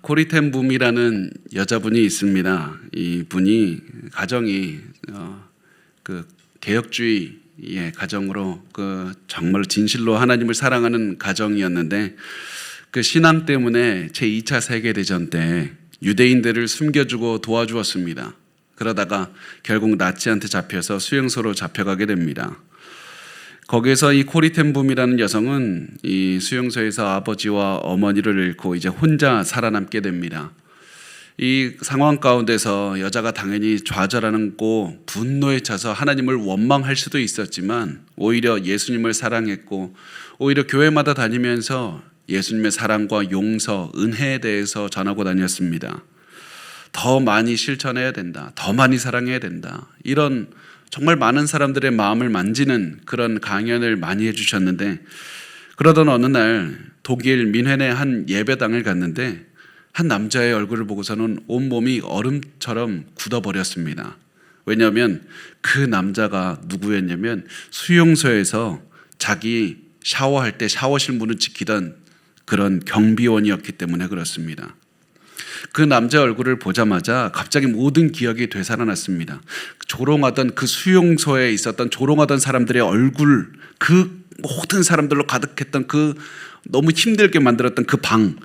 코리 텐 붐이라는 여자분이 있습니다. 이 분이 가정이 그 개혁주의의 가정으로 정말 진실로 하나님을 사랑하는 가정이었는데, 그 신앙 때문에 제2차 세계대전 때 유대인들을 숨겨주고 도와주었습니다. 그러다가 결국 나치한테 잡혀서 수용소로 잡혀가게 됩니다. 거기에서 이 코리 텐 붐이라는 여성은 이 수용소에서 아버지와 어머니를 잃고 이제 혼자 살아남게 됩니다. 이 상황 가운데서 여자가 당연히 좌절하고 분노에 차서 하나님을 원망할 수도 있었지만, 오히려 예수님을 사랑했고 오히려 교회마다 다니면서 예수님의 사랑과 용서, 은혜에 대해서 전하고 다녔습니다. 더 많이 실천해야 된다, 더 많이 사랑해야 된다, 이런 정말 많은 사람들의 마음을 만지는 그런 강연을 많이 해주셨는데, 그러던 어느 날 독일 민헨의 한 예배당을 갔는데 한 남자의 얼굴을 보고서는 온몸이 얼음처럼 굳어버렸습니다. 왜냐하면 그 남자가 누구였냐면 수용소에서 자기 샤워할 때 샤워실 문을 지키던 그런 경비원이었기 때문에 그렇습니다. 그 남자의 얼굴을 보자마자 갑자기 모든 기억이 되살아났습니다. 조롱하던 그 수용소에 있었던 조롱하던 사람들의 얼굴, 그 모든 사람들로 가득했던 그 너무 힘들게 만들었던 그 방,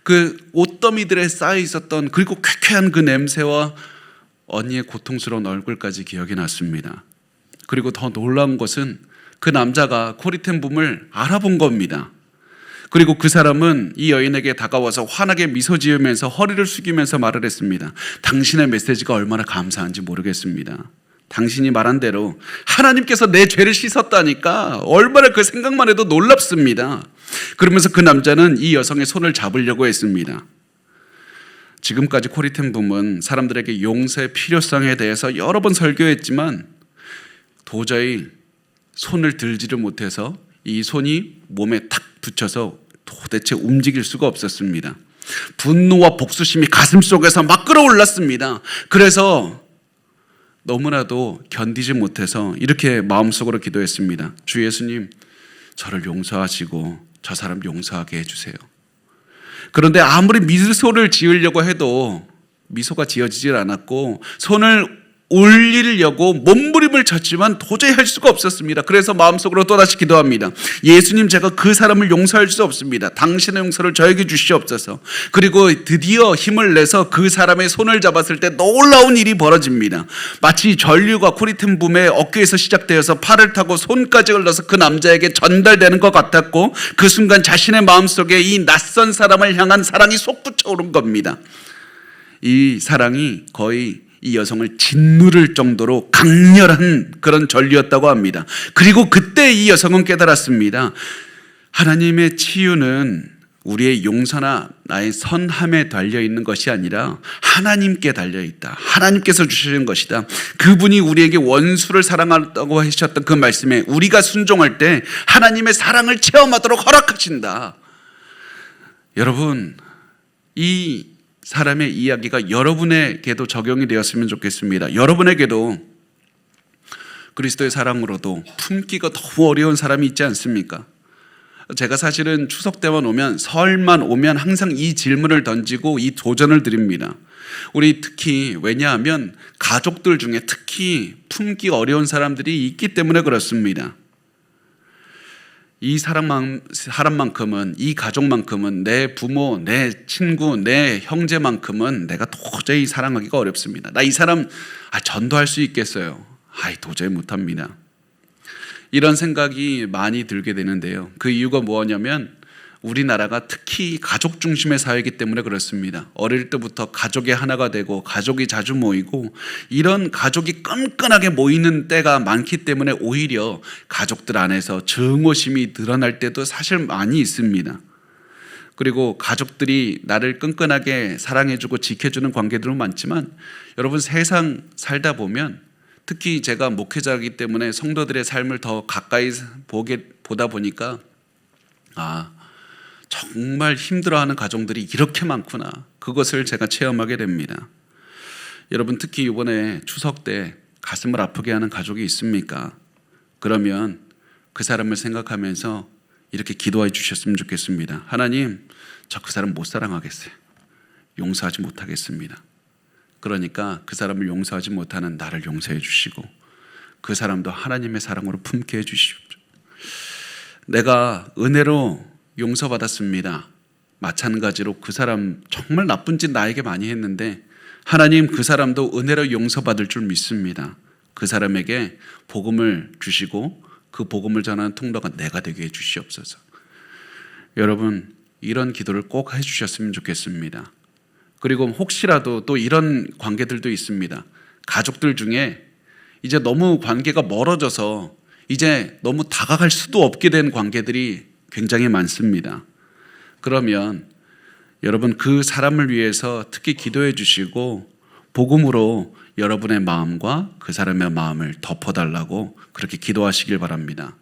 그 옷더미들에 쌓여 있었던 그리고 쾌쾌한 그 냄새와 언니의 고통스러운 얼굴까지 기억이 났습니다. 그리고 더 놀라운 것은 그 남자가 코리 텐 붐을 알아본 겁니다. 그리고 그 사람은 이 여인에게 다가와서 환하게 미소 지으면서 허리를 숙이면서 말을 했습니다. 당신의 메시지가 얼마나 감사한지 모르겠습니다. 당신이 말한 대로 하나님께서 내 죄를 씻었다니까 얼마나 그 생각만 해도 놀랍습니다. 그러면서 그 남자는 이 여성의 손을 잡으려고 했습니다. 지금까지 코리 텐 붐은 사람들에게 용서의 필요성에 대해서 여러 번 설교했지만 도저히 손을 들지를 못해서 이 손이 몸에 탁 붙여서 도대체 움직일 수가 없었습니다. 분노와 복수심이 가슴속에서 막 끌어올랐습니다. 그래서 너무나도 견디지 못해서 이렇게 마음속으로 기도했습니다. 주 예수님, 저를 용서하시고 저 사람 용서하게 해주세요. 그런데 아무리 미소를 지으려고 해도 미소가 지어지질 않았고, 손을 올리려고 몸부림을 쳤지만 도저히 할 수가 없었습니다. 그래서 마음속으로 또다시 기도합니다. 예수님, 제가 그 사람을 용서할 수 없습니다. 당신의 용서를 저에게 주시옵소서. 그리고 드디어 힘을 내서 그 사람의 손을 잡았을 때 놀라운 일이 벌어집니다. 마치 전류가 코리 텐 붐의 어깨에서 시작되어서 팔을 타고 손까지 흘러서 그 남자에게 전달되는 것 같았고, 그 순간 자신의 마음속에 이 낯선 사람을 향한 사랑이 솟구쳐 오른 겁니다. 이 사랑이 거의 이 여성을 짓누를 정도로 강렬한 그런 전류였다고 합니다. 그리고 그때 이 여성은 깨달았습니다. 하나님의 치유는 우리의 용서나 나의 선함에 달려있는 것이 아니라 하나님께 달려있다. 하나님께서 주시는 것이다. 그분이 우리에게 원수를 사랑한다고 하셨던 그 말씀에 우리가 순종할 때 하나님의 사랑을 체험하도록 허락하신다. 여러분, 이 사람의 이야기가 여러분에게도 적용이 되었으면 좋겠습니다. 여러분에게도 그리스도의 사랑으로도 품기가 너무 어려운 사람이 있지 않습니까? 제가 사실은 추석 때만 오면, 설만 오면 항상 이 질문을 던지고 이 도전을 드립니다. 우리 특히, 왜냐하면 가족들 중에 특히 품기 어려운 사람들이 있기 때문에 그렇습니다. 이 사람만큼은, 이 가족만큼은, 내 부모, 내 친구, 내 형제만큼은 내가 도저히 사랑하기가 어렵습니다. 나 이 사람 전도할 수 있겠어요? 도저히 못합니다. 이런 생각이 많이 들게 되는데요. 그 이유가 뭐냐면 우리나라가 특히 가족 중심의 사회이기 때문에 그렇습니다. 어릴 때부터 가족의 하나가 되고 가족이 자주 모이고 이런 가족이 끈끈하게 모이는 때가 많기 때문에 오히려 가족들 안에서 증오심이 드러날 때도 사실 많이 있습니다. 그리고 가족들이 나를 끈끈하게 사랑해주고 지켜주는 관계들은 많지만, 여러분, 세상 살다 보면, 특히 제가 목회자이기 때문에 성도들의 삶을 더 가까이 보다 보니까 정말 힘들어하는 가정들이 이렇게 많구나, 그것을 제가 체험하게 됩니다. 여러분, 특히 이번에 추석 때 가슴을 아프게 하는 가족이 있습니까? 그러면 그 사람을 생각하면서 이렇게 기도해 주셨으면 좋겠습니다. 하나님, 저 그 사람 못 사랑하겠어요. 용서하지 못하겠습니다. 그러니까 그 사람을 용서하지 못하는 나를 용서해 주시고 그 사람도 하나님의 사랑으로 품게 해 주십시오. 내가 은혜로 용서받았습니다. 마찬가지로 그 사람 정말 나쁜 짓 나에게 많이 했는데 하나님 그 사람도 은혜로 용서받을 줄 믿습니다. 그 사람에게 복음을 주시고 그 복음을 전하는 통로가 내가 되게 해 주시옵소서. 여러분 이런 기도를 꼭 해주셨으면 좋겠습니다. 그리고 혹시라도 또 이런 관계들도 있습니다. 가족들 중에 이제 너무 관계가 멀어져서 이제 너무 다가갈 수도 없게 된 관계들이 굉장히 많습니다. 그러면 여러분 그 사람을 위해서 특히 기도해 주시고 복음으로 여러분의 마음과 그 사람의 마음을 덮어달라고 그렇게 기도하시길 바랍니다.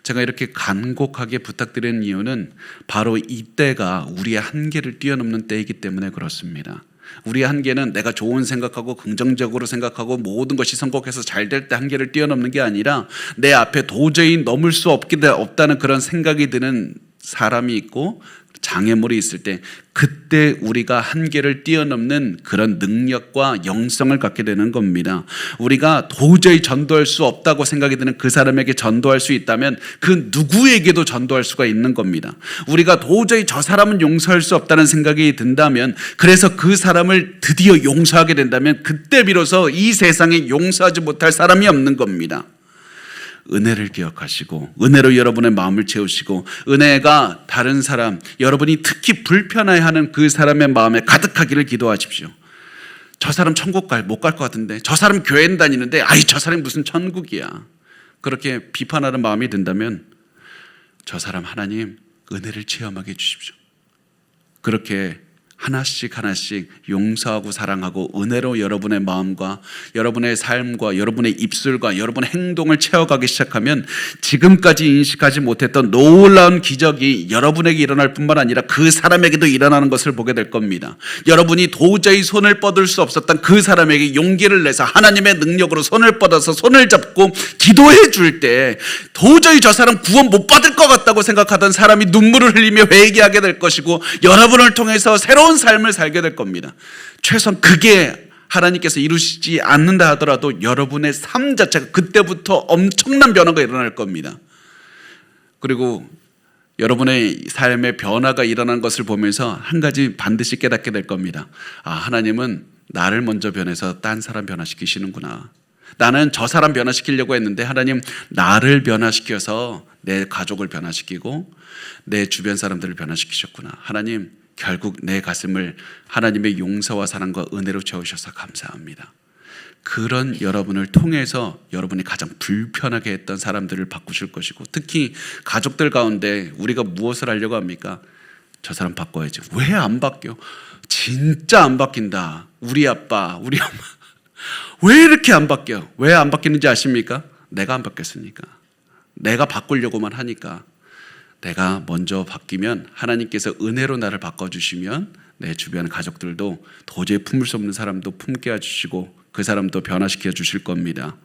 제가 이렇게 간곡하게 부탁드리는 이유는 바로 이때가 우리의 한계를 뛰어넘는 때이기 때문에 그렇습니다. 우리의 한계는 내가 좋은 생각하고 긍정적으로 생각하고 모든 것이 성공해서 잘 될 때 한계를 뛰어넘는 게 아니라 내 앞에 도저히 넘을 수 없다는 그런 생각이 드는 사람이 있고 장애물이 있을 때 그때 우리가 한계를 뛰어넘는 그런 능력과 영성을 갖게 되는 겁니다. 우리가 도저히 전도할 수 없다고 생각이 드는 그 사람에게 전도할 수 있다면 그 누구에게도 전도할 수가 있는 겁니다. 우리가 도저히 저 사람은 용서할 수 없다는 생각이 든다면 그래서 그 사람을 드디어 용서하게 된다면 그때 비로소 이 세상에 용서하지 못할 사람이 없는 겁니다. 은혜를 기억하시고 은혜로 여러분의 마음을 채우시고 은혜가 다른 사람 여러분이 특히 불편해하는 그 사람의 마음에 가득하기를 기도하십시오. 저 사람 천국 못 갈 것 같은데 저 사람 교회 다니는데 아이 저 사람이 무슨 천국이야. 그렇게 비판하는 마음이 든다면 저 사람 하나님 은혜를 체험하게 해주십시오. 그렇게 하나씩 용서하고 사랑하고 은혜로 여러분의 마음과 여러분의 삶과 여러분의 입술과 여러분의 행동을 채워가기 시작하면 지금까지 인식하지 못했던 놀라운 기적이 여러분에게 일어날 뿐만 아니라 그 사람에게도 일어나는 것을 보게 될 겁니다. 여러분이 도저히 손을 뻗을 수 없었던 그 사람에게 용기를 내서 하나님의 능력으로 손을 뻗어서 손을 잡고 기도해 줄 때 도저히 저 사람 구원 못 받을 것 같다고 생각하던 사람이 눈물을 흘리며 회개하게 될 것이고 여러분을 통해서 새로운 삶을 살게 될 겁니다. 최소한 그게 하나님께서 이루시지 않는다 하더라도 여러분의 삶 자체가 그때부터 엄청난 변화가 일어날 겁니다. 그리고 여러분의 삶의 변화가 일어난 것을 보면서 한 가지 반드시 깨닫게 될 겁니다. 아, 하나님은 나를 먼저 변해서 딴 사람 변화시키시는구나. 나는 저 사람 변화시키려고 했는데 하나님 나를 변화시켜서 내 가족을 변화시키고 내 주변 사람들을 변화시키셨구나. 하나님 결국 내 가슴을 하나님의 용서와 사랑과 은혜로 채우셔서 감사합니다. 그런 여러분을 통해서 여러분이 가장 불편하게 했던 사람들을 바꾸실 것이고 특히 가족들 가운데 우리가 무엇을 하려고 합니까? 저 사람 바꿔야지. 왜 안 바뀌어? 진짜 안 바뀐다. 우리 아빠, 우리 엄마 왜 이렇게 안 바뀌어? 왜 안 바뀌는지 아십니까? 내가 안 바뀌었으니까. 내가 바꾸려고만 하니까. 내가 먼저 바뀌면 하나님께서 은혜로 나를 바꿔주시면 내 주변 가족들도 도저히 품을 수 없는 사람도 품게 해주시고 그 사람도 변화시켜 주실 겁니다.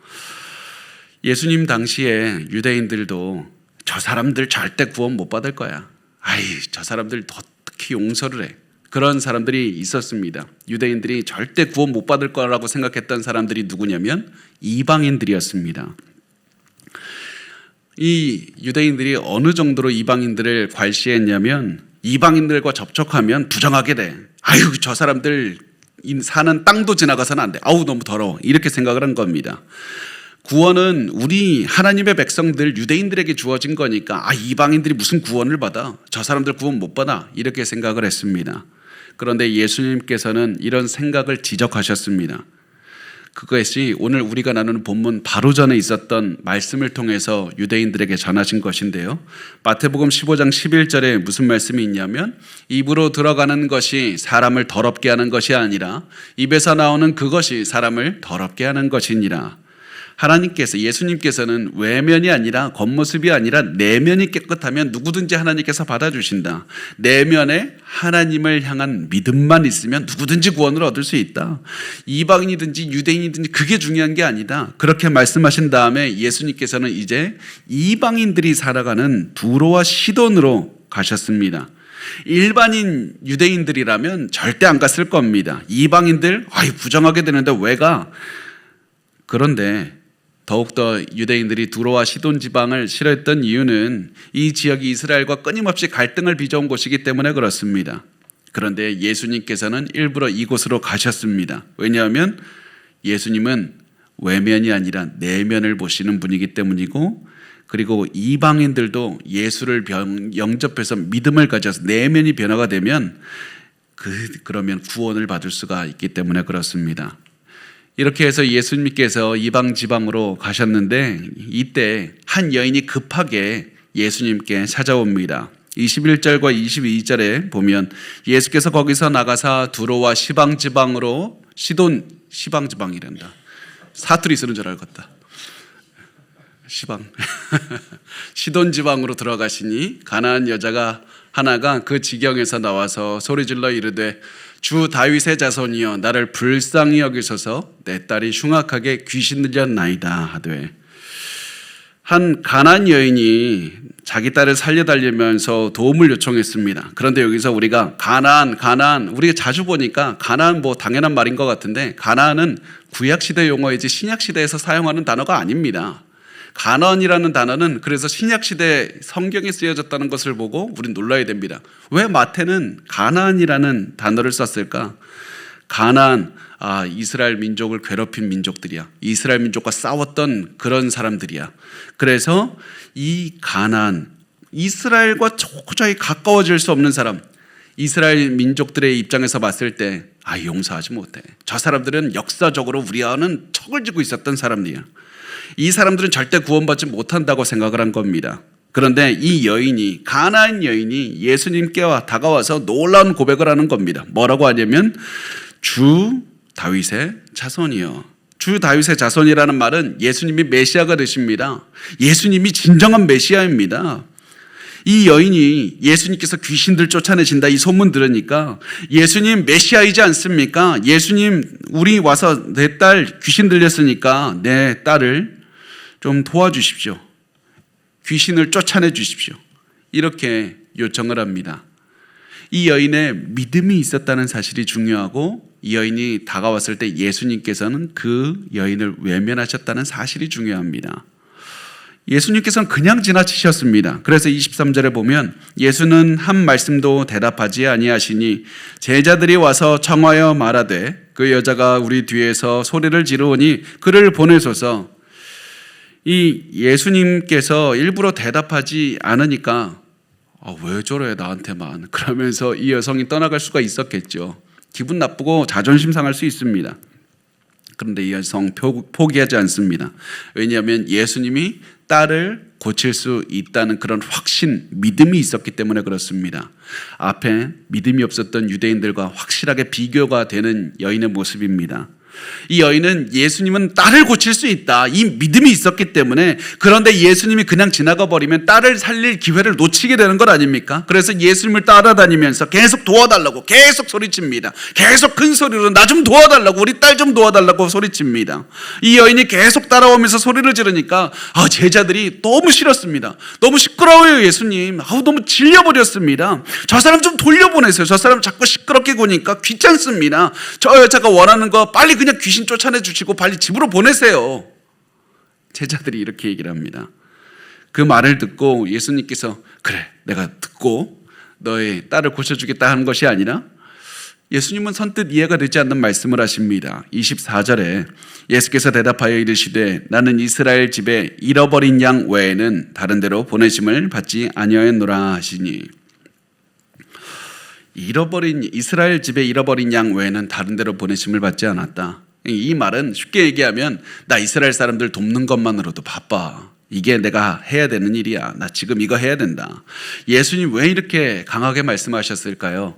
예수님 당시에 유대인들도 저 사람들 절대 구원 못 받을 거야. 아이 저 사람들 어떻게 용서를 해. 그런 사람들이 있었습니다. 유대인들이 절대 구원 못 받을 거라고 생각했던 사람들이 누구냐면 이방인들이었습니다. 이 유대인들이 어느 정도로 이방인들을 괄시했냐면 이방인들과 접촉하면 부정하게 돼. 아유 저 사람들 사는 땅도 지나가서는 안 돼. 아우 너무 더러워. 이렇게 생각을 한 겁니다. 구원은 우리 하나님의 백성들 유대인들에게 주어진 거니까 아 이방인들이 무슨 구원을 받아. 저 사람들 구원 못 받아. 이렇게 생각을 했습니다. 그런데 예수님께서는 이런 생각을 지적하셨습니다. 그것이 오늘 우리가 나누는 본문 바로 전에 있었던 말씀을 통해서 유대인들에게 전하신 것인데요. 마태복음 15장 11절에 무슨 말씀이 있냐면 입으로 들어가는 것이 사람을 더럽게 하는 것이 아니라 입에서 나오는 그것이 사람을 더럽게 하는 것이니라. 하나님께서 예수님께서는 외면이 아니라 겉모습이 아니라 내면이 깨끗하면 누구든지 하나님께서 받아주신다. 내면에 하나님을 향한 믿음만 있으면 누구든지 구원을 얻을 수 있다. 이방인이든지 유대인이든지 그게 중요한 게 아니다. 그렇게 말씀하신 다음에 예수님께서는 이제 이방인들이 살아가는 두로와 시돈으로 가셨습니다. 일반인 유대인들이라면 절대 안 갔을 겁니다. 이방인들 부정하게 되는데 왜 가? 그런데 더욱더 유대인들이 두로와 시돈 지방을 싫어했던 이유는 이 지역이 이스라엘과 끊임없이 갈등을 빚어온 곳이기 때문에 그렇습니다. 그런데 예수님께서는 일부러 이곳으로 가셨습니다. 왜냐하면 예수님은 외면이 아니라 내면을 보시는 분이기 때문이고, 그리고 이방인들도 예수를 영접해서 믿음을 가져서 내면이 변화가 되면 그러면 구원을 받을 수가 있기 때문에 그렇습니다. 이렇게 해서 예수님께서 이방 지방으로 가셨는데 이때 한 여인이 급하게 예수님께 찾아옵니다. 21절과 22절에 보면 예수께서 거기서 나가사 두로와 시방 지방으로 시방 지방이란다. 사투리 쓰는 줄 알겠다. 시방 시돈 지방으로 들어가시니 가나안 여자가 하나가 그 지경에서 나와서 소리질러 이르되 주 다윗의 자손이여 나를 불쌍히 여기소서 내 딸이 흉악하게 귀신 들렸나이다 하되, 한 가나안 여인이 자기 딸을 살려달라면서 도움을 요청했습니다. 그런데 여기서 우리가 가나안 우리가 자주 보니까 가나안 당연한 말인 것 같은데, 가나안은 구약시대 용어이지 신약시대에서 사용하는 단어가 아닙니다. 가나안이라는 단어는 그래서 신약시대 성경에 쓰여졌다는 것을 보고 우린 놀라야 됩니다. 왜 마태는 가나안이라는 단어를 썼을까? 가나안, 이스라엘 민족을 괴롭힌 민족들이야. 이스라엘 민족과 싸웠던 그런 사람들이야. 그래서 이 가나안, 이스라엘과 도저히 가까워질 수 없는 사람, 이스라엘 민족들의 입장에서 봤을 때 용서하지 못해. 저 사람들은 역사적으로 우리와는 척을 지고 있었던 사람들이야. 이 사람들은 절대 구원받지 못한다고 생각을 한 겁니다. 그런데 이 여인이, 가나안 여인이 예수님께 다가와서 놀라운 고백을 하는 겁니다. 뭐라고 하냐면 주 다윗의 자손이요. 주 다윗의 자손이라는 말은 예수님이 메시아가 되십니다. 예수님이 진정한 메시아입니다. 이 여인이 예수님께서 귀신들 쫓아내신다 이 소문 들으니까 예수님 메시아이지 않습니까? 예수님 우리 와서 내 딸 귀신 들렸으니까 내 딸을 좀 도와주십시오. 귀신을 쫓아내 주십시오. 이렇게 요청을 합니다. 이 여인의 믿음이 있었다는 사실이 중요하고, 이 여인이 다가왔을 때 예수님께서는 그 여인을 외면하셨다는 사실이 중요합니다. 예수님께서는 그냥 지나치셨습니다. 그래서 23절에 보면 예수는 한 말씀도 대답하지 아니하시니 제자들이 와서 청하여 말하되 그 여자가 우리 뒤에서 소리를 지르오니 그를 보내소서. 이 예수님께서 일부러 대답하지 않으니까 왜 저래 나한테만, 그러면서 이 여성이 떠나갈 수가 있었겠죠. 기분 나쁘고 자존심 상할 수 있습니다. 그런데 이 여성 포기하지 않습니다. 왜냐하면 예수님이 딸을 고칠 수 있다는 그런 확신, 믿음이 있었기 때문에 그렇습니다. 앞에 믿음이 없었던 유대인들과 확실하게 비교가 되는 여인의 모습입니다. 이 여인은 예수님은 딸을 고칠 수 있다, 이 믿음이 있었기 때문에. 그런데 예수님이 그냥 지나가 버리면 딸을 살릴 기회를 놓치게 되는 것 아닙니까? 그래서 예수님을 따라다니면서 계속 도와달라고 계속 소리칩니다. 계속 큰 소리로 나 좀 도와달라고, 우리 딸 좀 도와달라고 소리칩니다. 이 여인이 계속 따라오면서 소리를 지르니까 제자들이 너무 싫었습니다. 너무 시끄러워요 예수님. 너무 질려버렸습니다. 저 사람 좀 돌려보내세요. 저 사람 자꾸 시끄럽게 구니까 귀찮습니다. 저 여자가 원하는 거 빨리 그냥 귀신 쫓아내 주시고 빨리 집으로 보내세요. 제자들이 이렇게 얘기를 합니다. 그 말을 듣고 예수님께서 그래 내가 듣고 너의 딸을 고쳐주겠다 하는 것이 아니라, 예수님은 선뜻 이해가 되지 않는 말씀을 하십니다. 24절에 예수께서 대답하여 이르시되 나는 이스라엘 집에 잃어버린 양 외에는 다른 데로 보내심을 받지 아니하였노라 하시니, 이스라엘 집에 잃어버린 양 외에는 다른 데로 보내심을 받지 않았다. 이 말은 쉽게 얘기하면 나 이스라엘 사람들 돕는 것만으로도 바빠. 이게 내가 해야 되는 일이야. 나 지금 이거 해야 된다. 예수님 왜 이렇게 강하게 말씀하셨을까요?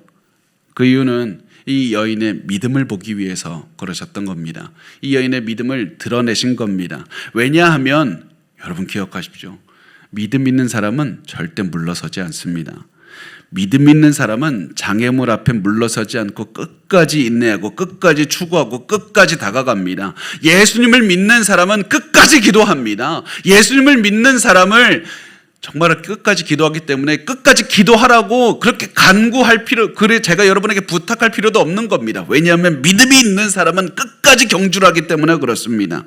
그 이유는 이 여인의 믿음을 보기 위해서 그러셨던 겁니다. 이 여인의 믿음을 드러내신 겁니다. 왜냐하면 여러분 기억하십시오. 믿음 있는 사람은 절대 물러서지 않습니다. 믿음 있는 사람은 장애물 앞에 물러서지 않고 끝까지 인내하고 끝까지 추구하고 끝까지 다가갑니다. 예수님을 믿는 사람은 끝까지 기도합니다. 예수님을 믿는 사람을 정말 끝까지 기도하기 때문에 끝까지 기도하라고 그렇게 간구할 그래 제가 여러분에게 부탁할 필요도 없는 겁니다. 왜냐하면 믿음이 있는 사람은 끝까지 경주하기 때문에 그렇습니다.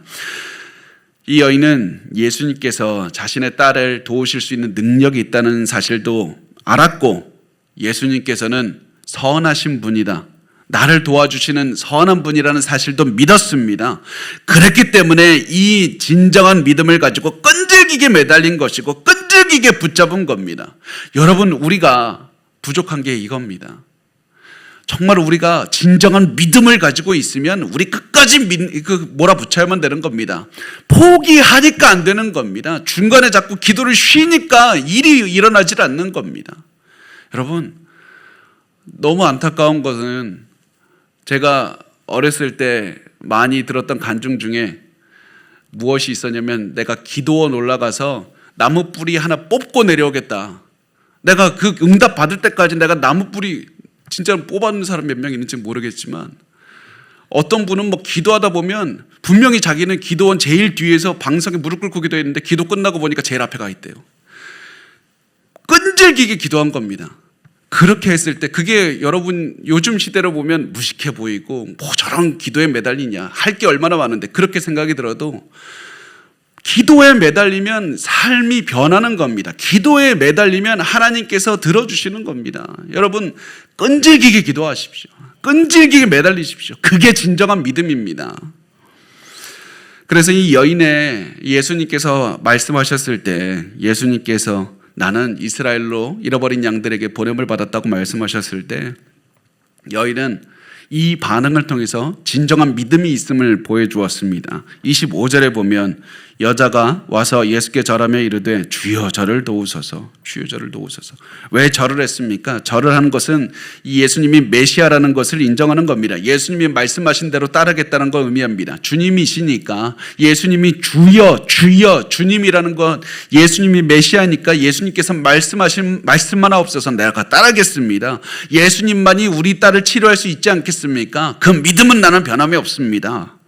이 여인은 예수님께서 자신의 딸을 도우실 수 있는 능력이 있다는 사실도 알았고, 예수님께서는 선하신 분이다, 나를 도와주시는 선한 분이라는 사실도 믿었습니다. 그랬기 때문에 이 진정한 믿음을 가지고 끈질기게 매달린 것이고 끈질기게 붙잡은 겁니다. 여러분, 우리가 부족한 게 이겁니다. 정말 우리가 진정한 믿음을 가지고 있으면 우리 끝까지 몰아붙여야만 되는 겁니다. 포기하니까 안 되는 겁니다. 중간에 자꾸 기도를 쉬니까 일이 일어나질 않는 겁니다. 여러분, 너무 안타까운 것은 제가 어렸을 때 많이 들었던 간증 중에 무엇이 있었냐면, 내가 기도원 올라가서 나무 뿌리 하나 뽑고 내려오겠다, 내가 그 응답 받을 때까지 내가 나무 뿌리 진짜 뽑아놓는 사람 몇 명 있는지 모르겠지만, 어떤 분은 뭐 기도하다 보면 분명히 자기는 기도원 제일 뒤에서 방석에 무릎 꿇고 기도했는데 기도 끝나고 보니까 제일 앞에 가 있대요. 끈질기게 기도한 겁니다. 그렇게 했을 때 그게 여러분 요즘 시대로 보면 무식해 보이고, 뭐 저런 기도에 매달리냐, 할 게 얼마나 많은데, 그렇게 생각이 들어도 기도에 매달리면 삶이 변하는 겁니다. 기도에 매달리면 하나님께서 들어주시는 겁니다. 여러분, 끈질기게 기도하십시오. 끈질기게 매달리십시오. 그게 진정한 믿음입니다. 그래서 이 여인의 예수님께서 말씀하셨을 때, 예수님께서 나는 이스라엘로 잃어버린 양들에게 보냄을 받았다고 말씀하셨을 때, 여인은 이 반응을 통해서 진정한 믿음이 있음을 보여주었습니다. 25절에 보면 여자가 와서 예수께 절하며 이르되 주여 저를 도우소서, 주여 저를 도우소서. 왜 절을 했습니까? 절을 하는 것은 이 예수님이 메시아라는 것을 인정하는 겁니다. 예수님이 말씀하신 대로 따르겠다는 걸 의미합니다. 주님이시니까, 예수님이 주여 주여 주님이라는 것, 예수님이 메시아니까 예수님께서 말씀하신 말씀만 없어서 내가 따르겠습니다. 예수님만이 우리 딸을 치료할 수 있지 않겠습니까? 그 믿음은 나는 변함이 없습니다.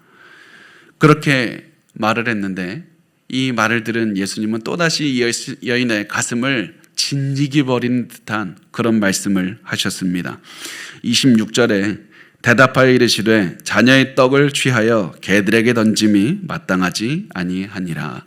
그렇게 말을 했는데, 이 말을 들은 예수님은 또다시 이 여인의 가슴을 진지게 버리는 듯한 그런 말씀을 하셨습니다. 26절에 대답하여 이르시되 자녀의 떡을 취하여 개들에게 던짐이 마땅하지 아니하니라.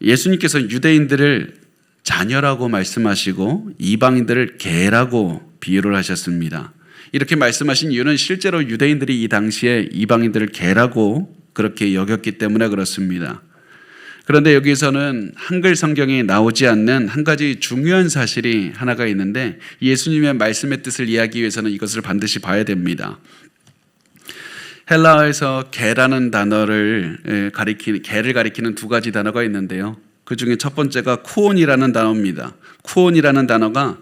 예수님께서 유대인들을 자녀라고 말씀하시고 이방인들을 개라고 비유를 하셨습니다. 이렇게 말씀하신 이유는 실제로 유대인들이 이 당시에 이방인들을 개라고 그렇게 여겼기 때문에 그렇습니다. 그런데 여기서는 한글 성경에 나오지 않는 한 가지 중요한 사실이 하나가 있는데, 예수님의 말씀의 뜻을 이해하기 위해서는 이것을 반드시 봐야 됩니다. 헬라어에서 개라는 단어를 개를 가리키는 두 가지 단어가 있는데요. 그 중에 첫 번째가 쿠온이라는 단어입니다. 쿠온이라는 단어가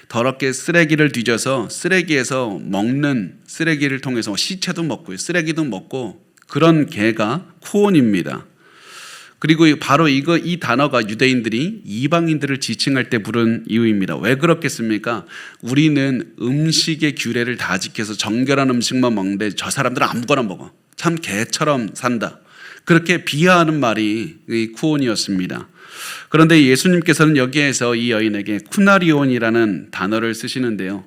더럽게 쓰레기를 뒤져서 쓰레기에서 먹는, 쓰레기를 통해서 시체도 먹고요, 쓰레기도 먹고, 그런 개가 쿠온입니다. 그리고 바로 이 단어가 유대인들이 이방인들을 지칭할 때 부른 이유입니다. 왜 그렇겠습니까? 우리는 음식의 규례를 다 지켜서 정결한 음식만 먹는데 저 사람들은 아무거나 먹어, 참 개처럼 산다, 그렇게 비하하는 말이 이 쿠온이었습니다. 그런데 예수님께서는 여기에서 이 여인에게 쿠나리온이라는 단어를 쓰시는데요,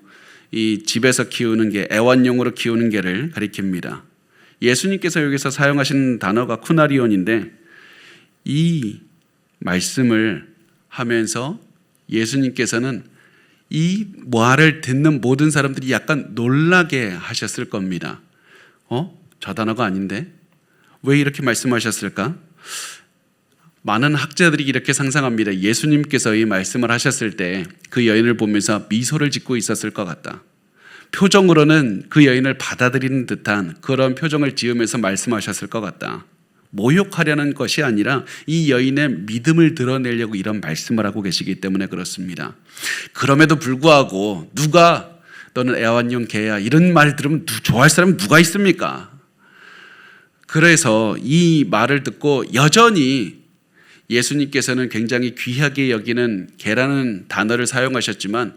이 집에서 키우는 개, 애완용으로 키우는 개를 가리킵니다. 예수님께서 여기서 사용하신 단어가 쿠나리온인데, 이 말씀을 하면서 예수님께서는 이 말을 듣는 모든 사람들이 약간 놀라게 하셨을 겁니다. 저 단어가 아닌데 왜 이렇게 말씀하셨을까? 많은 학자들이 이렇게 상상합니다. 예수님께서 이 말씀을 하셨을 때 그 여인을 보면서 미소를 짓고 있었을 것 같다. 표정으로는 그 여인을 받아들이는 듯한 그런 표정을 지으면서 말씀하셨을 것 같다. 모욕하려는 것이 아니라 이 여인의 믿음을 드러내려고 이런 말씀을 하고 계시기 때문에 그렇습니다. 그럼에도 불구하고 누가 너는 애완용 개야 이런 말 들으면 좋아할 사람은 누가 있습니까? 그래서 이 말을 듣고 여전히 예수님께서는 굉장히 귀하게 여기는 개라는 단어를 사용하셨지만,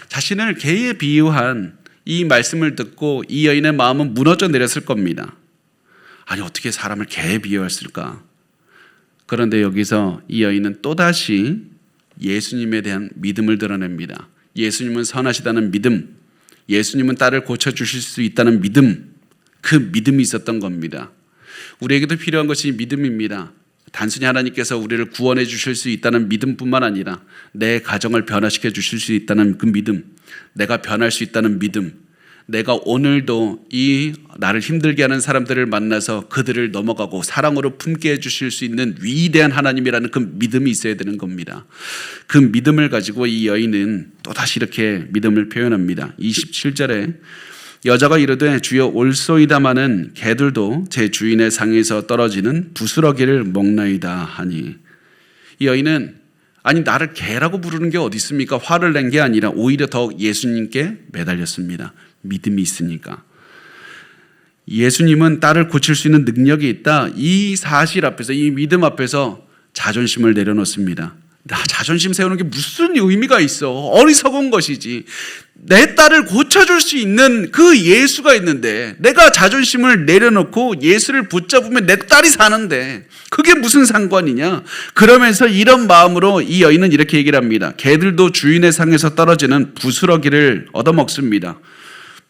자신을 개에 비유한 이 말씀을 듣고 이 여인의 마음은 무너져 내렸을 겁니다. 아니 어떻게 사람을 개에 비유했을까? 그런데 여기서 이 여인은 또다시 예수님에 대한 믿음을 드러냅니다. 예수님은 선하시다는 믿음, 예수님은 딸을 고쳐주실 수 있다는 믿음, 그 믿음이 있었던 겁니다. 우리에게도 필요한 것이 믿음입니다. 단순히 하나님께서 우리를 구원해 주실 수 있다는 믿음뿐만 아니라 내 가정을 변화시켜 주실 수 있다는 그 믿음, 내가 변할 수 있다는 믿음, 내가 오늘도 이 나를 힘들게 하는 사람들을 만나서 그들을 넘어가고 사랑으로 품게 해주실 수 있는 위대한 하나님이라는 그 믿음이 있어야 되는 겁니다. 그 믿음을 가지고 이 여인은 또다시 이렇게 믿음을 표현합니다. 27절에 여자가 이르되 주여 올소이다마는 개들도 제 주인의 상에서 떨어지는 부스러기를 먹나이다 하니, 이 여인은 아니 나를 개라고 부르는 게 어디 있습니까? 화를 낸 게 아니라 오히려 더 예수님께 매달렸습니다. 믿음이 있으니까. 예수님은 딸을 고칠 수 있는 능력이 있다. 이 사실 앞에서, 이 믿음 앞에서 자존심을 내려놓습니다. 나 자존심 세우는 게 무슨 의미가 있어? 어리석은 것이지. 내 딸을 고쳐줄 수 있는 그 예수가 있는데 내가 자존심을 내려놓고 예수를 붙잡으면 내 딸이 사는데 그게 무슨 상관이냐? 그러면서 이런 마음으로 이 여인은 이렇게 얘기를 합니다. 개들도 주인의 상에서 떨어지는 부스러기를 얻어먹습니다.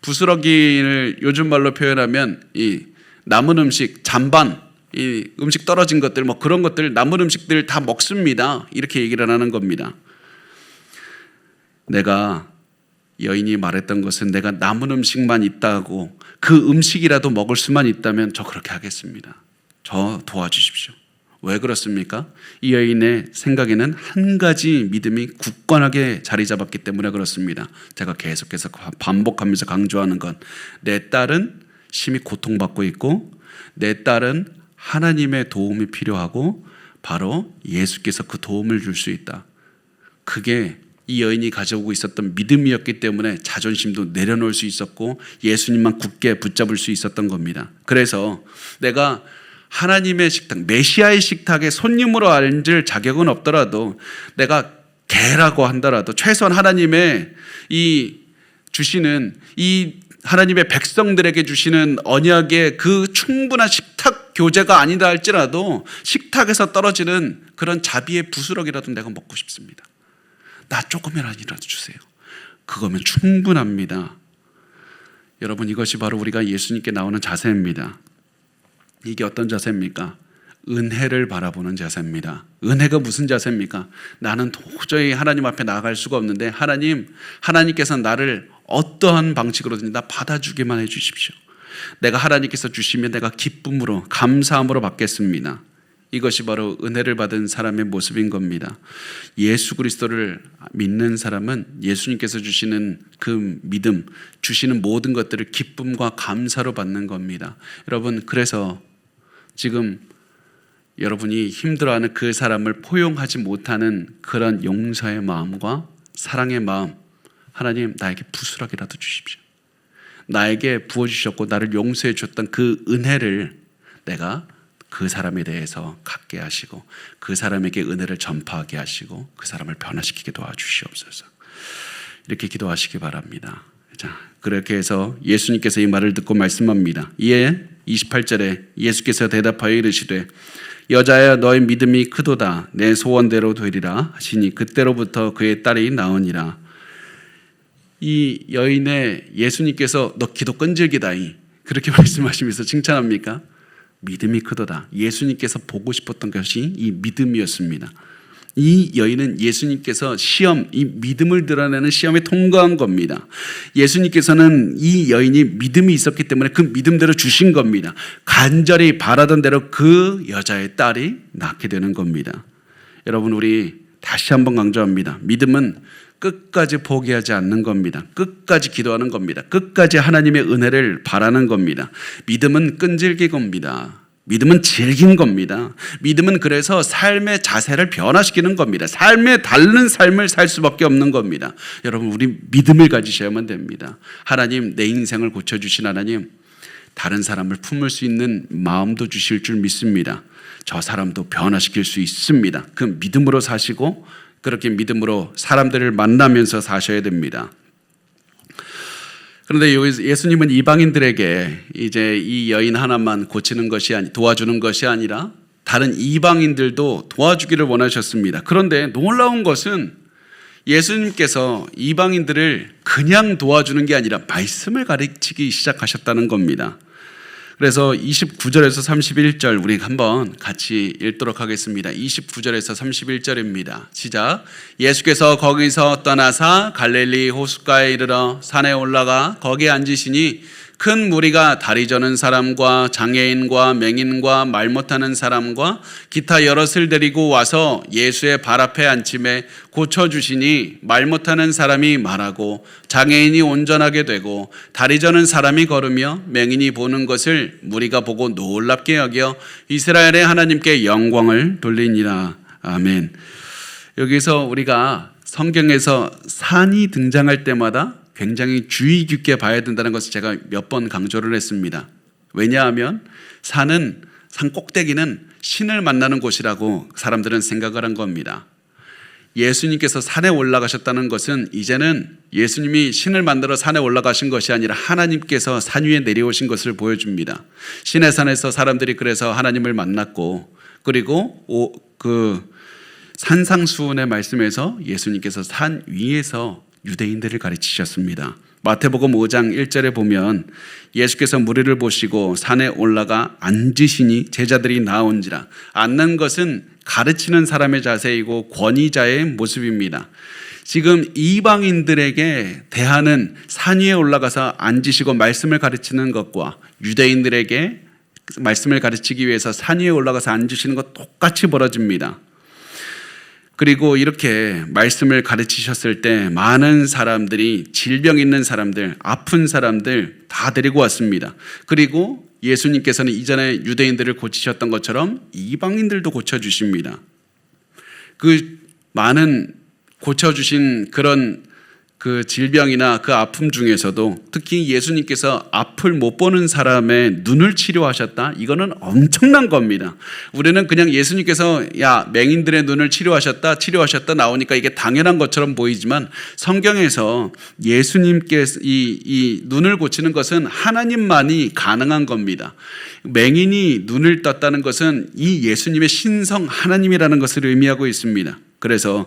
부스러기를 요즘 말로 표현하면 이 남은 음식, 잔반, 이 음식 떨어진 것들, 뭐 그런 것들, 남은 음식들 다 먹습니다. 이렇게 얘기를 하는 겁니다. 내가 여인이 말했던 것은 내가 남은 음식만 있다고 그 음식이라도 먹을 수만 있다면 저 그렇게 하겠습니다. 저 도와주십시오. 왜 그렇습니까? 이 여인의 생각에는 한 가지 믿음이 굳건하게 자리 잡았기 때문에 그렇습니다. 제가 계속해서 반복하면서 강조하는 건 내 딸은 심히 고통받고 있고 내 딸은 하나님의 도움이 필요하고 바로 예수께서 그 도움을 줄 수 있다. 그게 이 여인이 가져오고 있었던 믿음이었기 때문에 자존심도 내려놓을 수 있었고 예수님만 굳게 붙잡을 수 있었던 겁니다. 그래서 내가 하나님의 식탁, 메시아의 식탁에 손님으로 앉을 자격은 없더라도 내가 개라고 한다라도 최소한 하나님의 이 주시는 이 하나님의 백성들에게 주시는 언약의 그 충분한 식탁 교제가 아니다 할지라도 식탁에서 떨어지는 그런 자비의 부스러기라도 내가 먹고 싶습니다. 나 조금이라도 주세요. 그거면 충분합니다. 여러분, 이것이 바로 우리가 예수님께 나오는 자세입니다. 이게 어떤 자세입니까? 은혜를 바라보는 자세입니다. 은혜가 무슨 자세입니까? 나는 도저히 하나님 앞에 나아갈 수가 없는데 하나님께서 나를 어떠한 방식으로든지 나 받아주기만 해주십시오. 내가 하나님께서 주시면 내가 기쁨으로 감사함으로 받겠습니다. 이것이 바로 은혜를 받은 사람의 모습인 겁니다. 예수 그리스도를 믿는 사람은 예수님께서 주시는 그 믿음, 주시는 모든 것들을 기쁨과 감사로 받는 겁니다. 여러분, 그래서 지금 여러분이 힘들어하는 그 사람을 포용하지 못하는 그런 용서의 마음과 사랑의 마음, 하나님 나에게 부스러기라도 주십시오. 나에게 부어주셨고 나를 용서해 줬던 그 은혜를 내가 그 사람에 대해서 갖게 하시고 그 사람에게 은혜를 전파하게 하시고 그 사람을 변화시키게 도와주시옵소서. 이렇게 기도하시기 바랍니다. 자, 그렇게 해서 예수님께서 이 말을 듣고 말씀합니다. 이에 28절에 예수께서 대답하여 이르시되 여자야 너의 믿음이 크도다. 내 소원대로 되리라 하시니 그때로부터 그의 딸이 나으니라. 이 여인의 예수님께서 너 기도 끈질기다이 그렇게 말씀하시면서 칭찬합니까? 믿음이 크도다. 예수님께서 보고 싶었던 것이 이 믿음이었습니다. 이 여인은 예수님께서 이 믿음을 드러내는 시험에 통과한 겁니다. 예수님께서는 이 여인이 믿음이 있었기 때문에 그 믿음대로 주신 겁니다. 간절히 바라던 대로 그 여자의 딸이 낳게 되는 겁니다. 여러분, 우리 다시 한번 강조합니다. 믿음은 끝까지 포기하지 않는 겁니다. 끝까지 기도하는 겁니다. 끝까지 하나님의 은혜를 바라는 겁니다. 믿음은 끈질긴 겁니다. 믿음은 질긴 겁니다. 믿음은 그래서 삶의 자세를 변화시키는 겁니다. 삶에 다른 삶을 살 수밖에 없는 겁니다. 여러분, 우리 믿음을 가지셔야만 됩니다. 하나님, 내 인생을 고쳐주신 하나님, 다른 사람을 품을 수 있는 마음도 주실 줄 믿습니다. 저 사람도 변화시킬 수 있습니다. 그 믿음으로 사시고 그렇게 믿음으로 사람들을 만나면서 사셔야 됩니다. 그런데 예수님은 이방인들에게 이제 이 여인 하나만 고치는 것이 도와주는 것이 아니라 다른 이방인들도 도와주기를 원하셨습니다. 그런데 놀라운 것은 예수님께서 이방인들을 그냥 도와주는 게 아니라 말씀을 가르치기 시작하셨다는 겁니다. 그래서 29절에서 31절 우리 한번 같이 읽도록 하겠습니다. 29절에서 31절입니다. 시작. 예수께서 거기서 떠나사 갈릴리 호숫가에 이르러 산에 올라가 거기에 앉으시니 큰 무리가 다리 저는 사람과 장애인과 맹인과 말 못하는 사람과 기타 여럿을 데리고 와서 예수의 발 앞에 앉힘에 고쳐주시니 말 못하는 사람이 말하고 장애인이 온전하게 되고 다리 저는 사람이 걸으며 맹인이 보는 것을 무리가 보고 놀랍게 여겨 이스라엘의 하나님께 영광을 돌리니라. 아멘. 여기서 우리가 성경에서 산이 등장할 때마다 굉장히 주의 깊게 봐야 된다는 것을 제가 몇 번 강조를 했습니다. 왜냐하면 산 꼭대기는 신을 만나는 곳이라고 사람들은 생각을 한 겁니다. 예수님께서 산에 올라가셨다는 것은 이제는 예수님이 신을 만들어 산에 올라가신 것이 아니라 하나님께서 산 위에 내려오신 것을 보여줍니다. 신의 산에서 사람들이 그래서 하나님을 만났고, 그리고 그 산상수훈의 말씀에서 예수님께서 산 위에서 유대인들을 가르치셨습니다. 마태복음 5장 1절에 보면 예수께서 무리를 보시고 산에 올라가 앉으시니 제자들이 나온지라. 앉는 것은 가르치는 사람의 자세이고 권위자의 모습입니다. 지금 이방인들에게 대하는 산 위에 올라가서 앉으시고 말씀을 가르치는 것과 유대인들에게 말씀을 가르치기 위해서 산 위에 올라가서 앉으시는 것 똑같이 벌어집니다. 그리고 이렇게 말씀을 가르치셨을 때 많은 사람들이 질병 있는 사람들, 아픈 사람들 다 데리고 왔습니다. 그리고 예수님께서는 이전에 유대인들을 고치셨던 것처럼 이방인들도 고쳐주십니다. 그 많은 고쳐주신 그런 그 질병이나 그 아픔 중에서도 특히 예수님께서 앞을 못 보는 사람의 눈을 치료하셨다. 이거는 엄청난 겁니다. 우리는 그냥 예수님께서 맹인들의 눈을 치료하셨다 나오니까 이게 당연한 것처럼 보이지만 성경에서 예수님께서 이 눈을 고치는 것은 하나님만이 가능한 겁니다. 맹인이 눈을 떴다는 것은 이 예수님의 신성 하나님이라는 것을 의미하고 있습니다. 그래서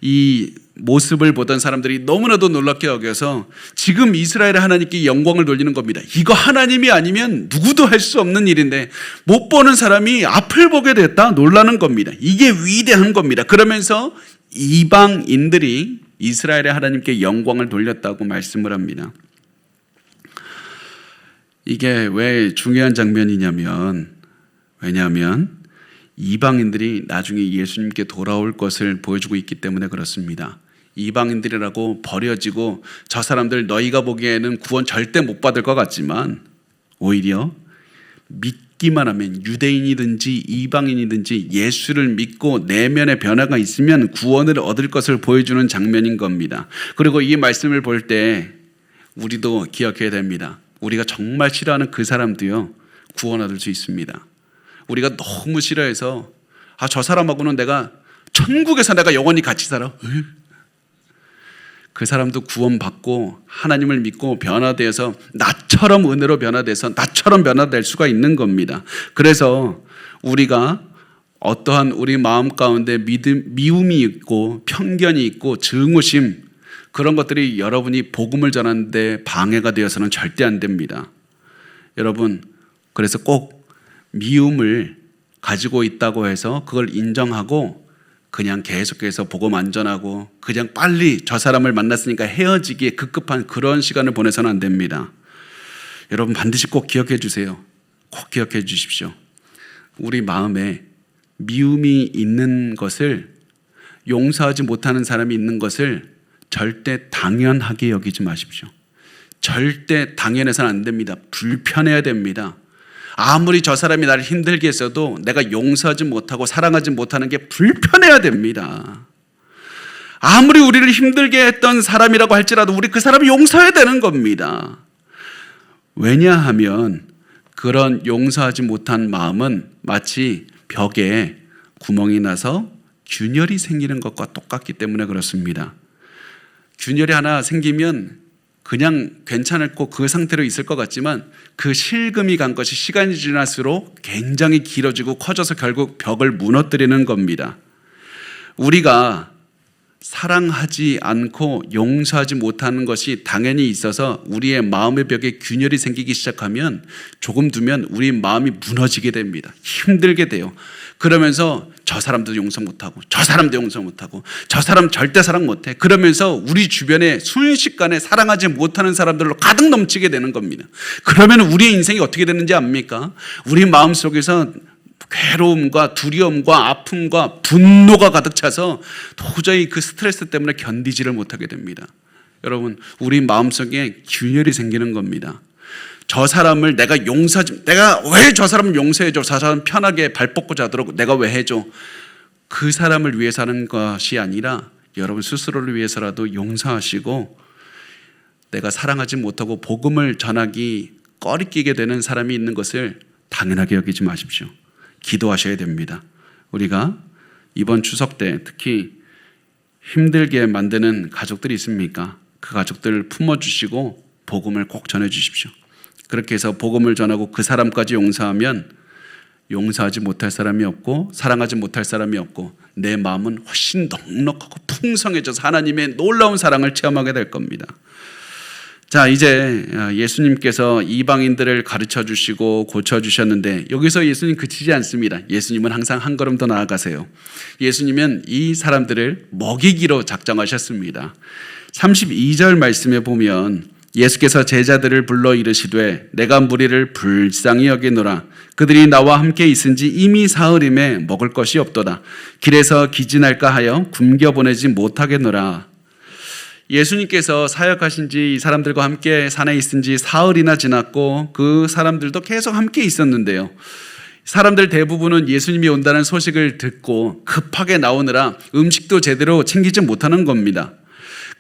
이 모습을 보던 사람들이 너무나도 놀랍게 여겨서 지금 이스라엘의 하나님께 영광을 돌리는 겁니다. 이거 하나님이 아니면 누구도 할 수 없는 일인데 못 보는 사람이 앞을 보게 됐다 놀라는 겁니다. 이게 위대한 겁니다. 그러면서 이방인들이 이스라엘의 하나님께 영광을 돌렸다고 말씀을 합니다. 이게 왜 중요한 장면이냐면, 왜냐하면 이방인들이 나중에 예수님께 돌아올 것을 보여주고 있기 때문에 그렇습니다. 이방인들이라고 버려지고 저 사람들 너희가 보기에는 구원 절대 못 받을 것 같지만 오히려 믿기만 하면 유대인이든지 이방인이든지 예수를 믿고 내면의 변화가 있으면 구원을 얻을 것을 보여주는 장면인 겁니다. 그리고 이 말씀을 볼 때 우리도 기억해야 됩니다. 우리가 정말 싫어하는 그 사람도요 구원 얻을 수 있습니다. 우리가 너무 싫어해서 저 사람하고는 내가 천국에서 내가 영원히 같이 살아. 그 사람도 구원받고 하나님을 믿고 변화되어서 나처럼 은혜로 변화돼서 나처럼 변화될 수가 있는 겁니다. 그래서 우리가 어떠한 우리 마음 가운데 미움이 있고 편견이 있고 증오심 그런 것들이 여러분이 복음을 전하는데 방해가 되어서는 절대 안 됩니다. 여러분 그래서 꼭 미움을 가지고 있다고 해서 그걸 인정하고 그냥 계속해서 복음 안 전하고 그냥 빨리 저 사람을 만났으니까 헤어지기에 급급한 그런 시간을 보내서는 안 됩니다. 여러분 반드시 꼭 기억해 주세요. 꼭 기억해 주십시오. 우리 마음에 미움이 있는 것을 용서하지 못하는 사람이 있는 것을 절대 당연하게 여기지 마십시오. 절대 당연해서는 안 됩니다. 불편해야 됩니다. 아무리 저 사람이 나를 힘들게 했어도 내가 용서하지 못하고 사랑하지 못하는 게 불편해야 됩니다. 아무리 우리를 힘들게 했던 사람이라고 할지라도 우리 그 사람을 용서해야 되는 겁니다. 왜냐하면 그런 용서하지 못한 마음은 마치 벽에 구멍이 나서 균열이 생기는 것과 똑같기 때문에 그렇습니다. 균열이 하나 생기면 그냥 괜찮고 그 상태로 있을 것 같지만 그 실금이 간 것이 시간이 지날수록 굉장히 길어지고 커져서 결국 벽을 무너뜨리는 겁니다. 우리가 사랑하지 않고 용서하지 못하는 것이 당연히 있어서 우리의 마음의 벽에 균열이 생기기 시작하면 조금 두면 우리 마음이 무너지게 됩니다. 힘들게 돼요. 그러면서 저 사람도 용서 못하고 저 사람도 용서 못하고 저 사람 절대 사랑 못해. 그러면서 우리 주변에 순식간에 사랑하지 못하는 사람들로 가득 넘치게 되는 겁니다. 그러면 우리의 인생이 어떻게 되는지 압니까? 우리 마음속에서 괴로움과 두려움과 아픔과 분노가 가득 차서 도저히 그 스트레스 때문에 견디지를 못하게 됩니다. 여러분, 우리 마음속에 균열이 생기는 겁니다. 저 사람을 내가 왜 저 사람을 용서해줘? 저 사람 편하게 발 뻗고 자도록 내가 왜 해줘? 그 사람을 위해서 하는 것이 아니라 여러분 스스로를 위해서라도 용서하시고, 내가 사랑하지 못하고 복음을 전하기 꺼리끼게 되는 사람이 있는 것을 당연하게 여기지 마십시오. 기도하셔야 됩니다. 우리가 이번 추석 때 특히 힘들게 만드는 가족들이 있습니까? 그 가족들을 품어주시고 복음을 꼭 전해주십시오. 그렇게 해서 복음을 전하고 그 사람까지 용서하면 용서하지 못할 사람이 없고 사랑하지 못할 사람이 없고 내 마음은 훨씬 넉넉하고 풍성해져서 하나님의 놀라운 사랑을 체험하게 될 겁니다. 자, 이제 예수님께서 이방인들을 가르쳐 주시고 고쳐 주셨는데 여기서 예수님 그치지 않습니다. 예수님은 항상 한 걸음 더 나아가세요. 예수님은 이 사람들을 먹이기로 작정하셨습니다. 32절 말씀에 보면 예수께서 제자들을 불러 이르시되 내가 무리를 불쌍히 여기노라. 그들이 나와 함께 있은지 이미 사흘임에 먹을 것이 없도다. 길에서 기진할까 하여 굶겨보내지 못하겠노라. 예수님께서 사역하신 지 이 사람들과 함께 산에 있은 지 사흘이나 지났고 그 사람들도 계속 함께 있었는데요. 사람들 대부분은 예수님이 온다는 소식을 듣고 급하게 나오느라 음식도 제대로 챙기지 못하는 겁니다.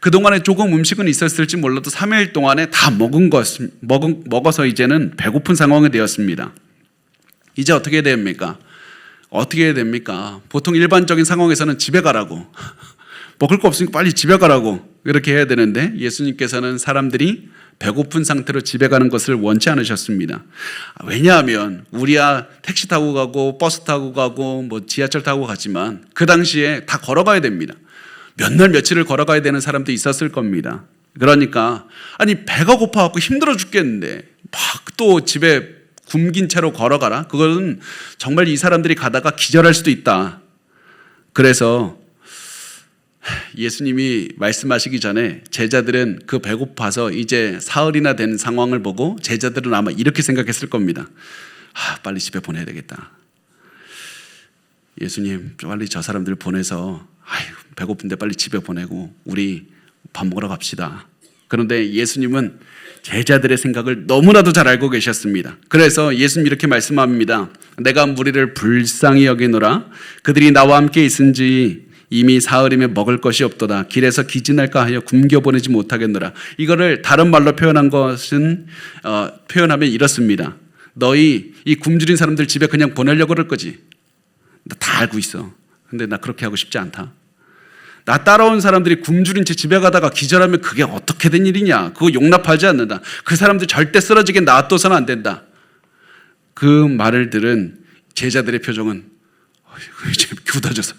그동안에 조금 음식은 있었을지 몰라도 3일 동안에 다 먹어서 이제는 배고픈 상황이 되었습니다. 이제 어떻게 해야 됩니까? 어떻게 해야 됩니까? 보통 일반적인 상황에서는 집에 가라고, 먹을 거 없으니까 빨리 집에 가라고 이렇게 해야 되는데 예수님께서는 사람들이 배고픈 상태로 집에 가는 것을 원치 않으셨습니다. 왜냐하면 우리야 택시 타고 가고 버스 타고 가고 지하철 타고 가지만 그 당시에 다 걸어가야 됩니다. 몇 날 며칠을 걸어가야 되는 사람도 있었을 겁니다. 그러니까 아니 배가 고파갖고 힘들어 죽겠는데 막 또 집에 굶긴 채로 걸어가라? 그거는 정말 이 사람들이 가다가 기절할 수도 있다. 그래서 예수님이 말씀하시기 전에 제자들은 그 배고파서 이제 사흘이나 된 상황을 보고 제자들은 아마 이렇게 생각했을 겁니다. 빨리 집에 보내야 되겠다. 예수님 빨리 저 사람들 보내서 배고픈데 빨리 집에 보내고 우리 밥 먹으러 갑시다. 그런데 예수님은 제자들의 생각을 너무나도 잘 알고 계셨습니다. 그래서 예수님 이렇게 말씀합니다. 내가 무리를 불쌍히 여기노라. 그들이 나와 함께 있은지 이미 사흘이며 먹을 것이 없도다. 길에서 기진할까 하여 굶겨보내지 못하겠노라. 이거를 다른 말로 표현한 것은 표현하면 이렇습니다. 너희 이 굶주린 사람들 집에 그냥 보내려고 그럴 거지. 나 다 알고 있어. 근데 나 그렇게 하고 싶지 않다. 나 따라온 사람들이 굶주린 채 집에 가다가 기절하면 그게 어떻게 된 일이냐. 그거 용납하지 않는다. 그 사람들 절대 쓰러지게 놔둬서는 안 된다. 그 말을 들은 제자들의 표정은 이제 굳어져서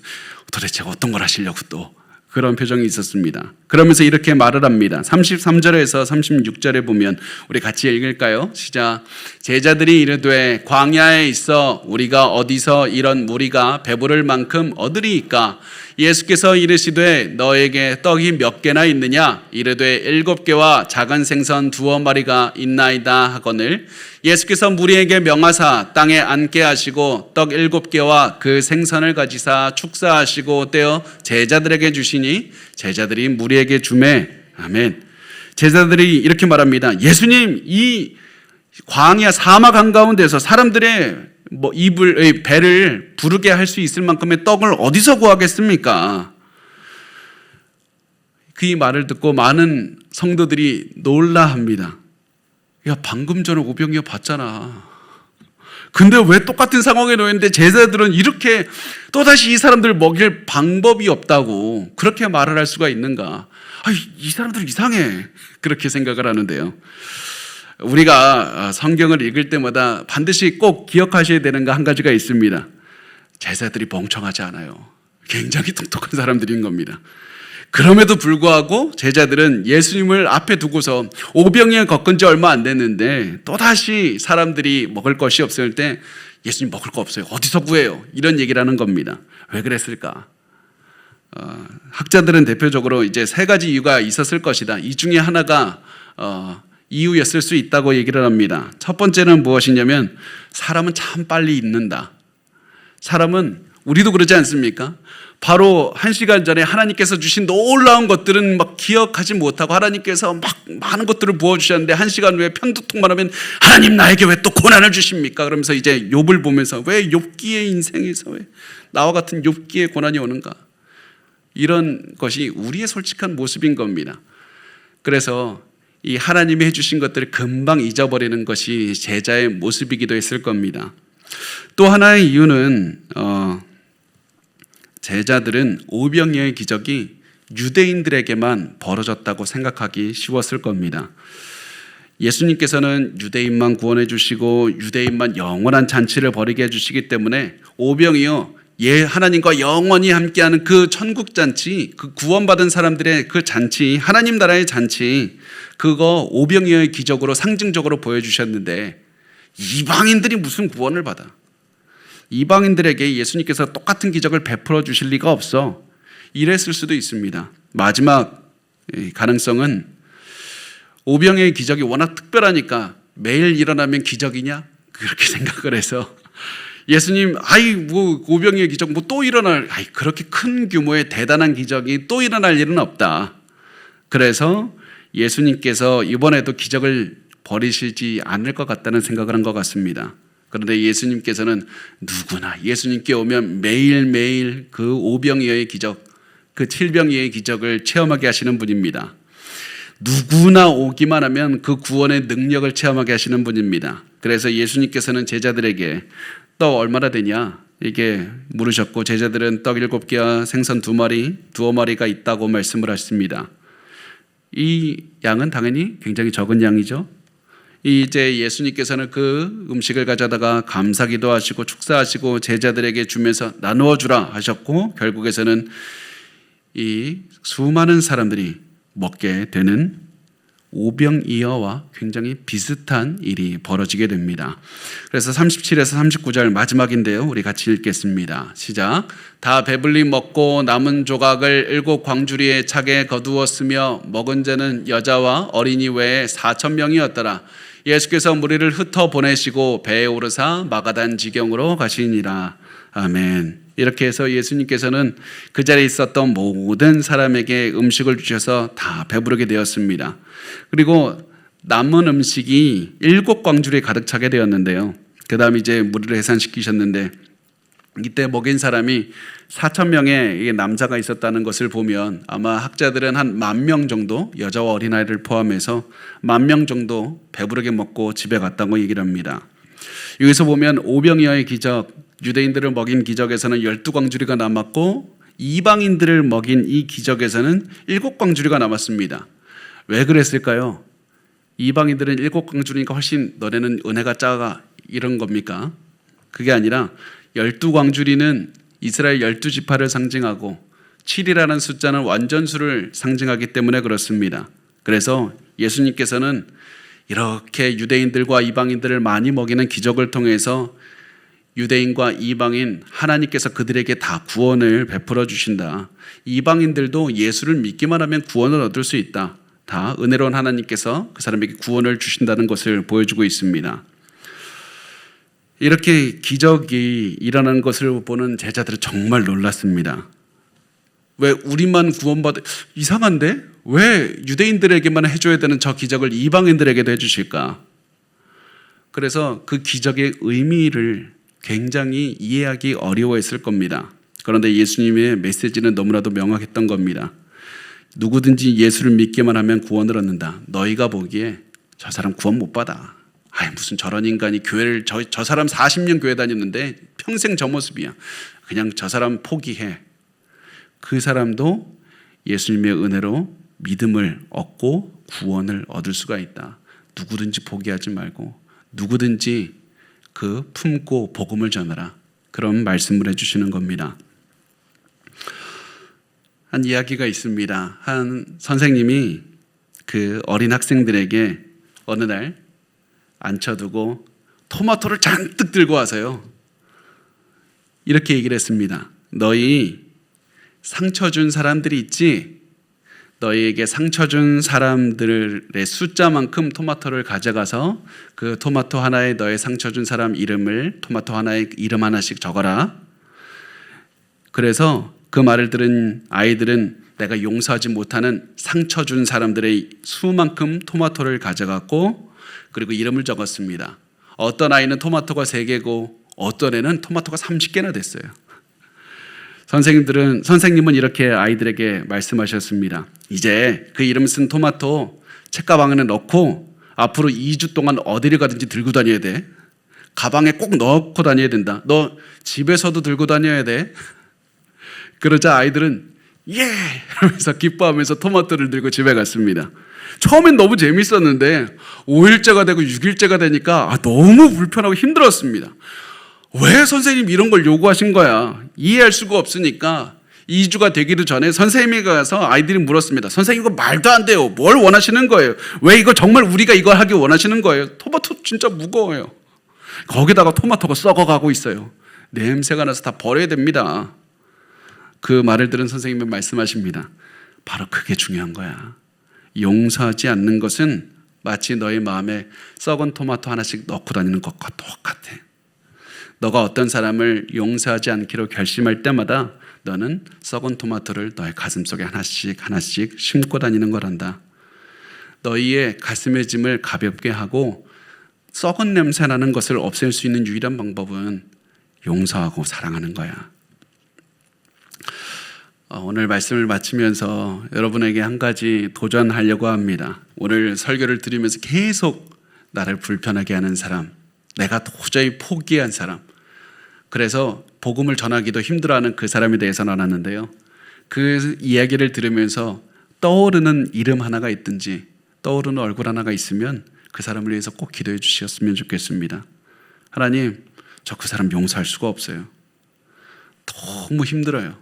도대체 어떤 걸 하시려고 또 그런 표정이 있었습니다. 그러면서 이렇게 말을 합니다. 33절에서 36절에 보면 우리 같이 읽을까요? 시작. 제자들이 이르되 광야에 있어 우리가 어디서 이런 무리가 배부를 만큼 얻으리이까? 예수께서 이르시되 너에게 떡이 몇 개나 있느냐? 이르되 7개와 작은 생선 2마리가 있나이다 하거늘 예수께서 무리에게 명하사 땅에 앉게 하시고 떡 7개와 그 생선을 가지사 축사하시고 떼어 제자들에게 주시니 제자들이 무리에게 주매. 아멘. 제자들이 이렇게 말합니다. 예수님, 이 광야 사막 한가운데서 사람들의 배를 부르게 할 수 있을 만큼의 떡을 어디서 구하겠습니까? 그 말을 듣고 많은 성도들이 놀라합니다. 야, 방금 전에 오병이어 봤잖아. 근데 왜 똑같은 상황에 놓였는데 제자들은 이렇게 또다시 이 사람들을 먹일 방법이 없다고 그렇게 말을 할 수가 있는가? 이 사람들 이상해. 그렇게 생각을 하는데요. 우리가 성경을 읽을 때마다 반드시 꼭 기억하셔야 되는 거 한 가지가 있습니다. 제자들이 멍청하지 않아요. 굉장히 똑똑한 사람들인 겁니다. 그럼에도 불구하고 제자들은 예수님을 앞에 두고서 오병이어 겪은 지 얼마 안 됐는데 또다시 사람들이 먹을 것이 없을 때 예수님 먹을 거 없어요. 어디서 구해요? 이런 얘기를 하는 겁니다. 왜 그랬을까? 학자들은 대표적으로 이제 세 가지 이유가 있었을 것이다. 이 중에 하나가 이유였을 수 있다고 얘기를 합니다. 첫 번째는 무엇이냐면 사람은 참 빨리 잊는다. 사람은 우리도 그러지 않습니까? 바로 1시간 전에 하나님께서 주신 놀라운 것들은 막 기억하지 못하고 하나님께서 막 많은 것들을 부어주셨는데 1시간 후에 편두통만 하면 하나님 나에게 왜 또 고난을 주십니까? 그러면서 이제 욥을 보면서 왜 욥기의 인생에서 왜 나와 같은 욥기의 고난이 오는가? 이런 것이 우리의 솔직한 모습인 겁니다. 그래서 이 하나님이 해주신 것들을 금방 잊어버리는 것이 제자의 모습이기도 했을 겁니다. 또 하나의 이유는 제자들은 오병이어의 기적이 유대인들에게만 벌어졌다고 생각하기 쉬웠을 겁니다. 예수님께서는 유대인만 구원해 주시고 유대인만 영원한 잔치를 벌이게 해주시기 때문에 오병이어 하나님과 영원히 함께하는 그 천국 잔치, 그 구원받은 사람들의 그 잔치, 하나님 나라의 잔치, 그거 오병이어의 기적으로 상징적으로 보여주셨는데 이방인들이 무슨 구원을 받아? 이방인들에게 예수님께서 똑같은 기적을 베풀어 주실 리가 없어. 이랬을 수도 있습니다. 마지막 가능성은 오병이어의 기적이 워낙 특별하니까 매일 일어나면 기적이냐? 그렇게 생각을 해서 예수님, 오병이어의 기적 또 일어날, 그렇게 큰 규모의 대단한 기적이 또 일어날 일은 없다. 그래서 예수님께서 이번에도 기적을 벌이시지 않을 것 같다는 생각을 한 것 같습니다. 그런데 예수님께서는 누구나 예수님께 오면 매일매일 그 오병이어의 기적, 그 칠병이어의 기적을 체험하게 하시는 분입니다. 누구나 오기만 하면 그 구원의 능력을 체험하게 하시는 분입니다. 그래서 예수님께서는 제자들에게 떡 얼마나 되냐 이게 물으셨고 제자들은 떡 7개와 생선 2마리, 두어 마리가 있다고 말씀을 하십니다. 이 양은 당연히 굉장히 적은 양이죠. 이제 예수님께서는 그 음식을 가져다가 감사기도 하시고 축사하시고 제자들에게 주면서 나누어 주라 하셨고 결국에서는 이 수많은 사람들이 먹게 되는 오병이어와 굉장히 비슷한 일이 벌어지게 됩니다. 그래서 37에서 39절 마지막인데요. 우리 같이 읽겠습니다. 시작. 다 배불리 먹고 남은 조각을 7 광주리에 차게 거두었으며 먹은 자는 여자와 어린이 외에 4,000명이었더라. 예수께서 무리를 흩어 보내시고 배에 오르사 마가단 지경으로 가시니라. 아멘. 이렇게 해서 예수님께서는 그 자리에 있었던 모든 사람에게 음식을 주셔서 다 배부르게 되었습니다. 그리고 남은 음식이 7 광주리에 가득 차게 되었는데요. 그 다음 이제 무리를 해산시키셨는데 이때 먹인 사람이 4,000명의 남자가 있었다는 것을 보면 아마 학자들은 한 10,000명 정도 여자와 어린아이를 포함해서 10,000명 정도 배부르게 먹고 집에 갔다고 얘기를 합니다. 여기서 보면 오병이어의 기적, 유대인들을 먹인 기적에서는 12광주리가 남았고 이방인들을 먹인 이 기적에서는 7광주리가 남았습니다. 왜 그랬을까요? 이방인들은 7광주리니까 훨씬 너네는 은혜가 작아 이런 겁니까? 그게 아니라 12광주리는 이스라엘 12지파를 상징하고 7이라는 숫자는 완전수를 상징하기 때문에 그렇습니다. 그래서 예수님께서는 이렇게 유대인들과 이방인들을 많이 먹이는 기적을 통해서 유대인과 이방인 하나님께서 그들에게 다 구원을 베풀어 주신다. 이방인들도 예수를 믿기만 하면 구원을 얻을 수 있다. 다 은혜로운 하나님께서 그 사람에게 구원을 주신다는 것을 보여주고 있습니다. 이렇게 기적이 일어나는 것을 보는 제자들은 정말 놀랐습니다. 왜 우리만 구원받아 이상한데? 왜 유대인들에게만 해줘야 되는 저 기적을 이방인들에게도 해주실까? 그래서 그 기적의 의미를 굉장히 이해하기 어려워했을 겁니다. 그런데 예수님의 메시지는 너무나도 명확했던 겁니다. 누구든지 예수를 믿기만 하면 구원을 얻는다. 너희가 보기에 저 사람 구원 못 받아. 무슨 저런 인간이 교회를 저 사람 40년 교회 다녔는데 평생 저 모습이야. 그냥 저 사람 포기해. 그 사람도 예수님의 은혜로 믿음을 얻고 구원을 얻을 수가 있다. 누구든지 포기하지 말고 누구든지 그 품고 복음을 전하라. 그런 말씀을 해주시는 겁니다. 한 이야기가 있습니다. 한 선생님이 그 어린 학생들에게 어느 날 앉혀두고 토마토를 잔뜩 들고 와서요, 이렇게 얘기를 했습니다. 너희 상처 준 사람들이 있지? 너희에게 상처 준 사람들의 숫자만큼 토마토를 가져가서 그 토마토 하나에 너의 상처 준 사람 이름을 토마토 하나에 이름 하나씩 적어라. 그래서 그 말을 들은 아이들은 내가 용서하지 못하는 상처 준 사람들의 수만큼 토마토를 가져갔고 그리고 이름을 적었습니다. 어떤 아이는 토마토가 3개고 어떤 애는 토마토가 30개나 됐어요. 선생님은 이렇게 아이들에게 말씀하셨습니다. 이제 그 이름 쓴 토마토 책가방에 넣고 앞으로 2주 동안 어디를 가든지 들고 다녀야 돼. 가방에 꼭 넣고 다녀야 된다. 너 집에서도 들고 다녀야 돼. 그러자 아이들은 예! 하면서 기뻐하면서 토마토를 들고 집에 갔습니다. 처음엔 너무 재밌었는데 5일째가 되고 6일째가 되니까 너무 불편하고 힘들었습니다. 왜 선생님 이런 걸 요구하신 거야? 이해할 수가 없으니까 2주가 되기도 전에 선생님이 가서 아이들이 물었습니다. 선생님 이거 말도 안 돼요. 뭘 원하시는 거예요? 왜 이거 정말 우리가 이걸 하기 원하시는 거예요? 토마토 진짜 무거워요. 거기다가 토마토가 썩어가고 있어요. 냄새가 나서 다 버려야 됩니다. 그 말을 들은 선생님은 말씀하십니다. 바로 그게 중요한 거야. 용서하지 않는 것은 마치 너의 마음에 썩은 토마토 하나씩 넣고 다니는 것과 똑같아. 너가 어떤 사람을 용서하지 않기로 결심할 때마다 너는 썩은 토마토를 너의 가슴속에 하나씩 심고 다니는 거란다. 너희의 가슴의 짐을 가볍게 하고 썩은 냄새 나는 것을 없앨 수 있는 유일한 방법은 용서하고 사랑하는 거야. 오늘 말씀을 마치면서 여러분에게 한 가지 도전하려고 합니다. 오늘 설교를 들으면서 계속 나를 불편하게 하는 사람, 내가 도저히 포기한 사람, 그래서 복음을 전하기도 힘들어하는 그 사람에 대해서 나눴는데요. 그 이야기를 들으면서 떠오르는 이름 하나가 있든지 떠오르는 얼굴 하나가 있으면 그 사람을 위해서 꼭 기도해 주셨으면 좋겠습니다. 하나님, 저 그 사람 용서할 수가 없어요. 너무 힘들어요.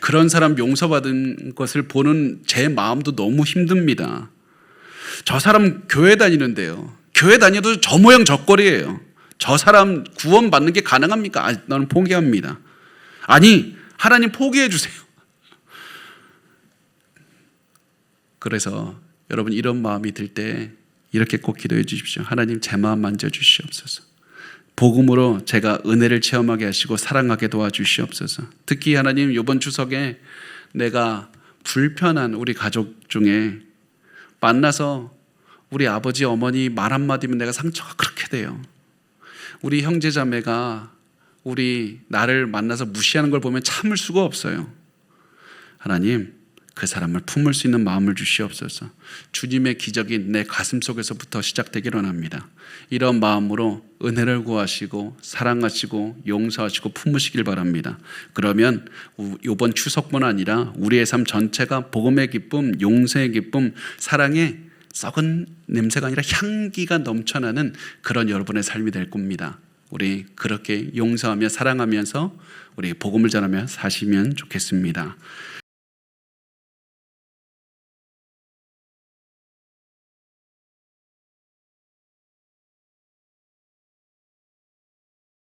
그런 사람 용서받은 것을 보는 제 마음도 너무 힘듭니다. 저 사람 교회 다니는데요. 교회 다녀도 저 모양 저 꼴이에요. 저 사람 구원받는 게 가능합니까? 나는 포기합니다. 아니, 하나님 포기해 주세요. 그래서 여러분 이런 마음이 들 때 이렇게 꼭 기도해 주십시오. 하나님 제 마음 만져주시옵소서. 복음으로 제가 은혜를 체험하게 하시고 사랑하게 도와주시옵소서. 특히 하나님 이번 추석에 내가 불편한 우리 가족 중에 만나서 우리 아버지 어머니 말 한마디면 내가 상처가 그렇게 돼요. 우리 형제자매가 우리 나를 만나서 무시하는 걸 보면 참을 수가 없어요. 하나님 그 사람을 품을 수 있는 마음을 주시옵소서. 주님의 기적이 내 가슴 속에서부터 시작되기를 원합니다. 이런 마음으로 은혜를 구하시고 사랑하시고 용서하시고 품으시길 바랍니다. 그러면 이번 추석뿐 아니라 우리의 삶 전체가 복음의 기쁨, 용서의 기쁨, 사랑의 썩은 냄새가 아니라 향기가 넘쳐나는 그런 여러분의 삶이 될 겁니다. 우리 그렇게 용서하며 사랑하면서 우리 복음을 전하며 사시면 좋겠습니다.